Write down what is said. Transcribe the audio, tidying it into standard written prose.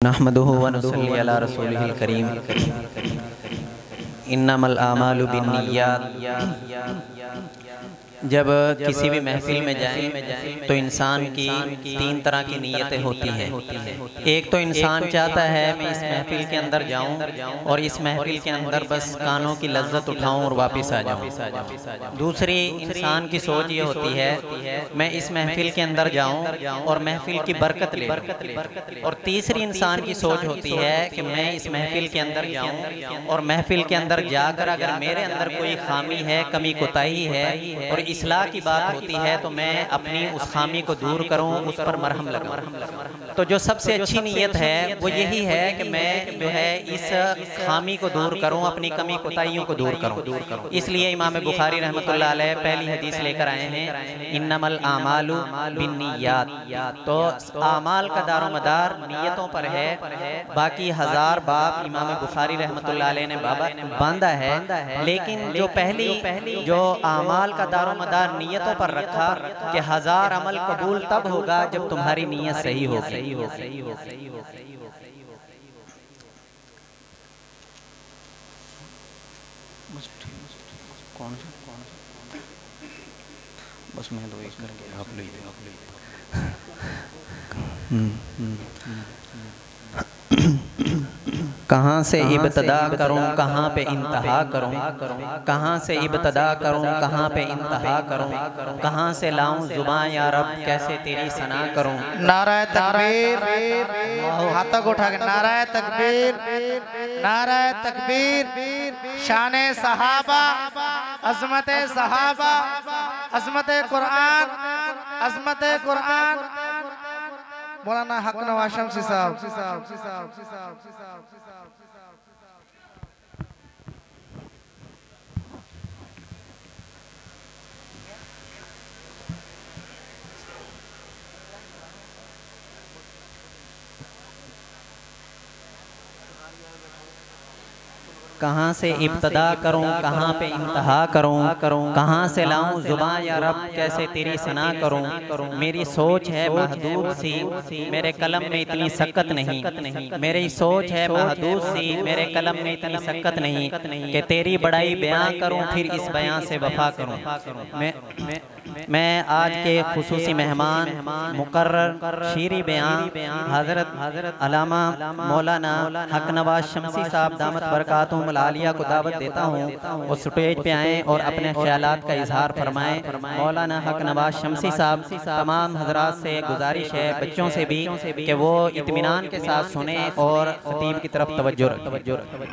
नहमदुहु व नुसल्ली अला रसूलिहिल करीम। इन्नमल आमालु बिन्नियात। जब किसी भी महफिल में जाएं तो इंसान की तीन तरह की नीयतें होती हैं। एक तो इंसान चाहता है मैं इस महफिल के अंदर जाऊं और इस महफिल के अंदर बस कानों की लज्जत उठाऊं और वापस आ जाऊं। दूसरी इंसान की सोच ये होती है मैं इस महफिल के अंदर जाऊं और महफिल की बरकत ले। और तीसरी इंसान की सोच होती है कि मैं इस महफिल के अंदर जाऊं और महफिल के अंदर जाकर अगर मेरे अंदर कोई खामी है, कमी कोताही है और इस्लाह की बात होती है तो मैं अपनी उस खामी को दूर करूं, उस पर मरहम लगाऊं। तो जो सबसे अच्छी नीयत है वो यही है कि मैं जो है इस खामी को दूर करूं, अपनी कमी कोताहियों को दूर करूं। इसलिए इमाम बुखारी रहमतुल्लाह अलैह पहली हदीस लेकर आए हैं इन्नमल आमालु बिन्नियात। तो आमाल का दारोमदार नियतों पर है। बाकी हजार बाब इमाम बुखारी रहमतुल्लाह अलैह ने बांधा है, लेकिन जो पहली जो आमाल का दारोमदार नियतों पर रखा कि हजार अमल कबूल तब होगा जब तुम्हारी नीयत सही होगी। बस मैं तो एक करके आप ले कहाँ से इब्तदा करूँ कहाँ पे इंतहा करूँ, कहाँ से इब्तदा करूँ कहाँ पे इंतहा करूँ, कहाँ से लाऊं जुबान या रब कैसे तेरी सना करूँ। नाराए तकबीर, हाथों को उठा के नाराए तकबीर, नाराए तकबीर। शाने सहाबा, अज़मते सहाबा, अज़मते कुरान, अज़मते कुरान। मौलाना हक नवाज शम्सी साहब। कहाँ से इब्तदा करूँ कहाँ पे इंतहा करूँ, कहाँ से लाऊं जुबान या रब कैसे तेरी सना करूँ। मेरी सोच है महदूद सी मेरे कलम में इतनी सकत नहीं, मेरी सोच है महदूद सी मेरे कलम में इतनी सकत नहीं कि तेरी बड़ाई बयां करूँ फिर इस बयां से वफा करूँ। मैं आज के खुसूसी मेहमान मुकर्रर शीरी बयां हज़रत अल्लामा मौलाना हक नवाज शम्सी साहब दामत बरकातुहुमुल आलिया को दावत देता हूँ वो स्टेज पे आएँ और अपने ख्यालात का इजहार फरमाएँ। मौलाना हक नवाज शम्सी साहब तमाम हजरात से गुजारिश है, बच्चों से भी, कि वो इत्मीनान के साथ सुने और खतीब की तरफ तवज्जो रखें।